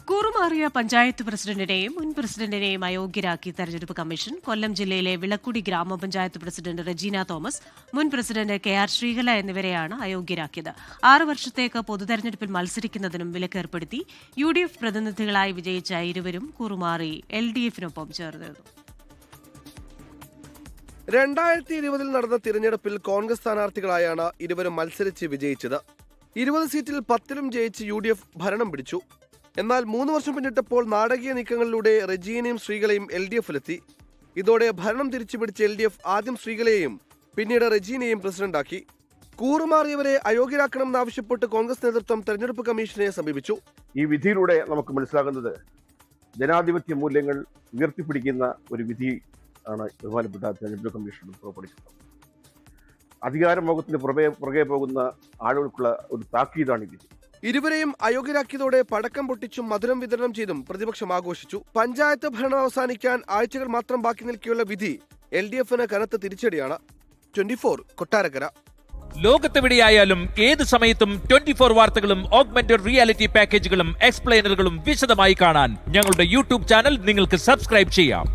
കൂറുമാറിയ പഞ്ചായത്ത് പ്രസിഡന്റിനെയും മുൻ പ്രസിഡന്റിനെയും അയോഗ്യരാക്കി തെരഞ്ഞെടുപ്പ് കമ്മീഷൻ. കൊല്ലം ജില്ലയിലെ വിളക്കുടി ഗ്രാമപഞ്ചായത്ത് പ്രസിഡന്റ് റെജീന തോമസ്, മുൻ പ്രസിഡന്റ് KR ശ്രീകല എന്നിവരെയാണ് അയോഗ്യരാക്കിയത്. 6 വർഷത്തേക്ക് പൊതുതെരഞ്ഞെടുപ്പിൽ മത്സരിക്കുന്നതിനും വിലക്കേർപ്പെടുത്തി. UDF പ്രതിനിധികളായി വിജയിച്ച ഇരുവരും കൂറുമാറി LDF-നൊപ്പം ചേർന്നിരുന്നു. 2020 നടന്ന തിരഞ്ഞെടുപ്പിൽ കോൺഗ്രസ് സ്ഥാനാർത്ഥികളായാണ് ഇരുവരും മത്സരിച്ച് വിജയിച്ചത്. 20 സീറ്റിൽ 10ലും ജയിച്ച് UDF ഭരണം പിടിച്ചു. എന്നാൽ 3 വർഷം പിന്നിട്ടപ്പോൾ നാടകീയ നീക്കങ്ങളിലൂടെ റെജീനയും ശ്രീകലയും LDF-ലെത്തി. ഇതോടെ ഭരണം തിരിച്ചുപിടിച്ച LDF ആദ്യം ശ്രീകലയെയും പിന്നീട് റെജീനയെയും പ്രസിഡന്റാക്കി. കൂറുമാറിയവരെ അയോഗ്യരാക്കണമെന്നാവശ്യപ്പെട്ട് കോൺഗ്രസ് നേതൃത്വം തെരഞ്ഞെടുപ്പ് കമ്മീഷനെ സമീപിച്ചു. ഈ വിധിയിലൂടെ നമുക്ക് മനസ്സിലാകുന്നത് ജനാധിപത്യ മൂല്യങ്ങൾ ഉയർത്തിപ്പിടിക്കുന്ന ഒരു വിധി ആണ് ബഹുമാനപ്പെട്ട തെരഞ്ഞെടുപ്പ് കമ്മീഷൻ പുറപ്പെടുവിച്ചത്. അധികാരമോഹത്തിന് പുറകെ പോകുന്ന ആളുകൾക്കുള്ള ഒരു താക്കീതാണ് ഈ വിധി. ഇരുവരെയും അയോഗ്യരാക്കിയതോടെ പടക്കം പൊട്ടിച്ചും മധുരം വിതരണം ചെയ്തും പ്രതിപക്ഷം ആഘോഷിച്ചു. പഞ്ചായത്ത് ഭരണം അവസാനിക്കാൻ ആഴ്ചകൾ മാത്രം ബാക്കി നിൽക്കെയുള്ള വിധി LDF-ന് കനത്ത തിരിച്ചടിയാണ്. 24 കൊട്ടാരക്കര. ലോകത്തെവിടെയായാലും ഏത് സമയത്തും 24 വാർത്തകളും ഓഗ്മെന്റഡ് റിയാലിറ്റി പാക്കേജുകളും എക്സ്പ്ലെയിനറുകളും വിശദമായി കാണാൻ ഞങ്ങളുടെ YouTube ചാനൽ നിങ്ങൾക്ക് സബ്സ്ക്രൈബ് ചെയ്യാം.